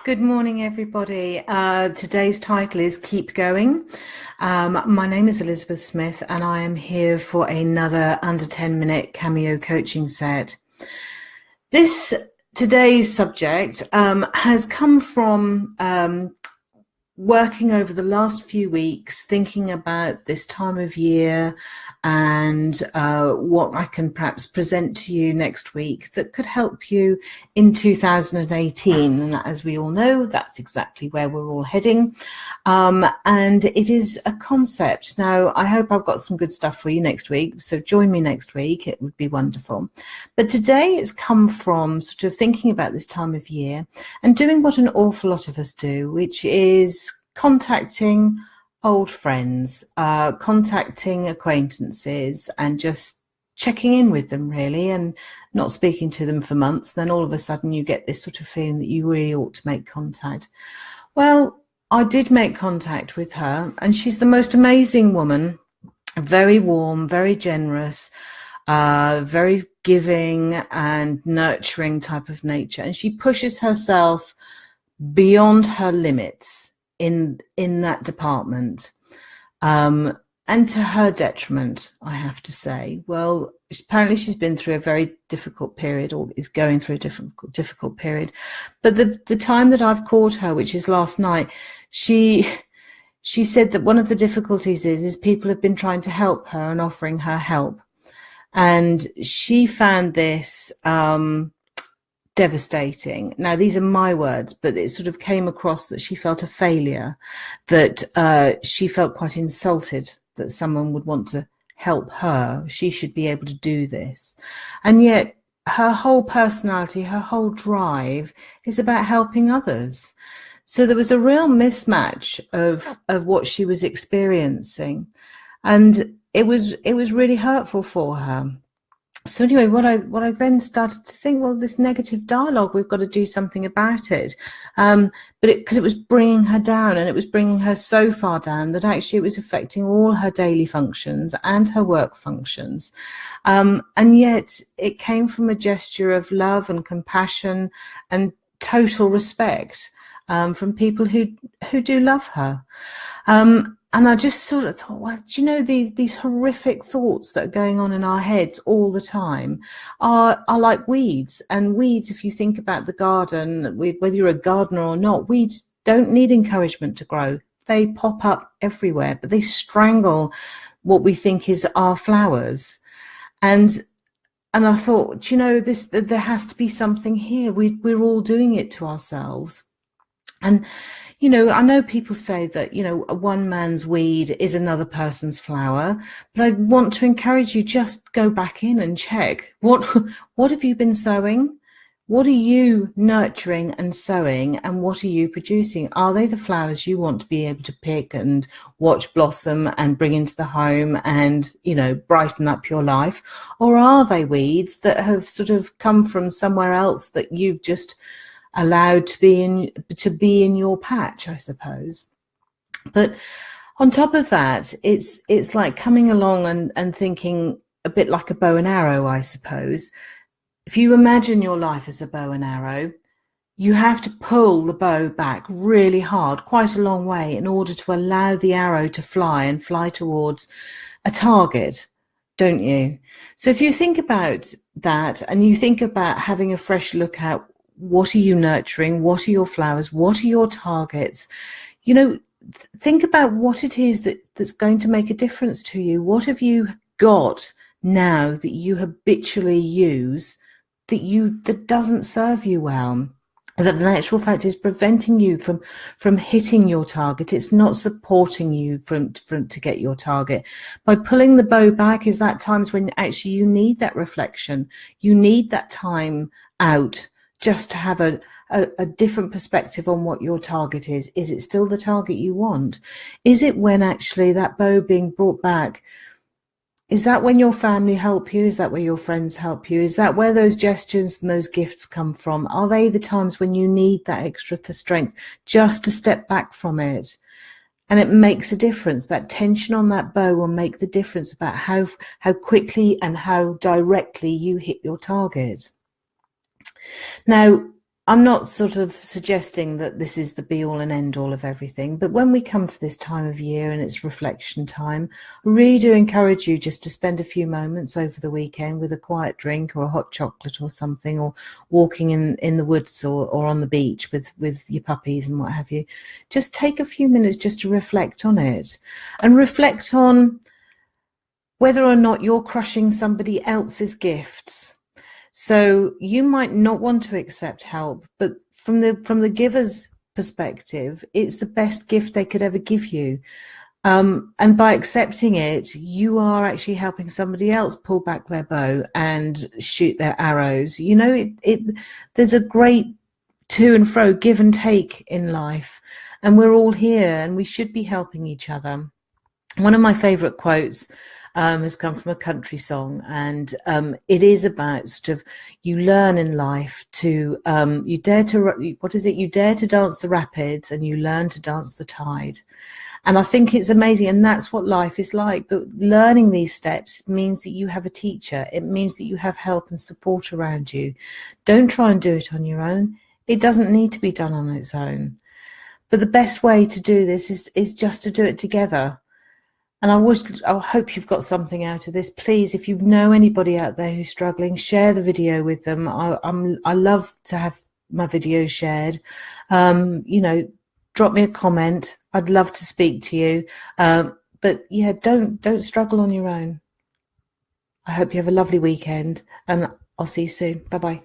Good morning, everybody. Today's title is Keep Going. My name is Elizabeth Smith, and I am here for another under 10-minute Cameo coaching set. Today's subject has come from working over the last few weeks, thinking about this time of year and what I can perhaps present to you next week that could help you in 2018. And as we all know, that's exactly where we're all heading. And it is a concept. Now, I hope I've got some good stuff for you next week. So join me next week. It would be wonderful. But today it's come from sort of thinking about this time of year and doing what an awful lot of us do, which is contacting old friends, contacting acquaintances and just checking in with them really, and not speaking to them for months. Then all of a sudden you get this sort of feeling that you really ought to make contact. Well, I did make contact with her, and she's the most amazing woman, very warm, very generous, very giving and nurturing type of nature. And she pushes herself beyond her limits in that department, and to her detriment, I have to say. Well, apparently she's been through a very difficult period, or is going through a difficult period. But the time that I've called her, which is last night, she said that one of the difficulties is people have been trying to help her and offering her help, and she found this devastating. Now, these are my words, but it sort of came across that she felt a failure, that she felt quite insulted that someone would want to help her. She should be able to do this. And yet her whole personality, her whole drive is about helping others. So there was a real mismatch of what she was experiencing. And it was really hurtful for her. So anyway, what I then started to think, well, this negative dialogue, we've got to do something about it. But because it was bringing her down, and it was bringing her so far down that actually it was affecting all her daily functions and her work functions. And yet it came from a gesture of love and compassion and total respect from people who do love her. And I just sort of thought, well, do you know, these horrific thoughts that are going on in our heads all the time are like weeds. And weeds, if you think about the garden, whether you're a gardener or not, weeds don't need encouragement to grow. They pop up everywhere, but they strangle what we think is our flowers. And I thought, do you know, there has to be something here. We're all doing it to ourselves. And you know, I know people say that, you know, one man's weed is another person's flower, but I want to encourage you, just go back in and check. What have you been sowing? What are you nurturing and sowing, and what are you producing? Are they the flowers you want to be able to pick and watch blossom and bring into the home and, you know, brighten up your life? Or are they weeds that have sort of come from somewhere else that you've just allowed to be in your patch, I suppose? But on top of that, it's like coming along and thinking a bit like a bow and arrow, I suppose. If you imagine your life as a bow and arrow, you have to pull the bow back really hard, quite a long way, in order to allow the arrow to fly towards a target, don't you? So if you think about that, and you think about having a fresh look at what are you nurturing? What are your flowers? What are your targets? You know, think about what it is that's going to make a difference to you. What have you got now that you habitually use that doesn't serve you well? That the actual fact is preventing you from hitting your target. It's not supporting you to get your target. By pulling the bow back is that times when actually you need that reflection. You need that time out just to have a different perspective on what your target is. Is it still the target you want? Is it when actually that bow being brought back, is that when your family help you? Is that where your friends help you? Is that where those gestures and those gifts come from? Are they the times when you need that extra strength just to step back from it? And it makes a difference. That tension on that bow will make the difference about how quickly and how directly you hit your target. Now, I'm not sort of suggesting that this is the be all and end all of everything, but when we come to this time of year and it's reflection time, I really do encourage you just to spend a few moments over the weekend with a quiet drink or a hot chocolate or something, or walking in the woods or on the beach with your puppies and what have you. Just take a few minutes just to reflect on it, and reflect on whether or not you're crushing somebody else's gifts. So you might not want to accept help, but from the giver's perspective, it's the best gift they could ever give you. And by accepting it, you are actually helping somebody else pull back their bow and shoot their arrows. You know, there's a great to and fro, give and take in life, and we're all here and we should be helping each other. One of my favorite quotes has come from a country song, and it is about sort of, you learn in life to you dare to dance the rapids and you learn to dance the tide. And I think it's amazing, and that's what life is like. But learning these steps means that you have a teacher. It means that you have help and support around you. Don't try and do it on your own. It doesn't need to be done on its own. But the best way to do this is just to do it together. And I hope you've got something out of this. Please, if you know anybody out there who's struggling, share the video with them. I love to have my videos shared. You know, drop me a comment. I'd love to speak to you. But yeah, don't struggle on your own. I hope you have a lovely weekend, and I'll see you soon. Bye-bye.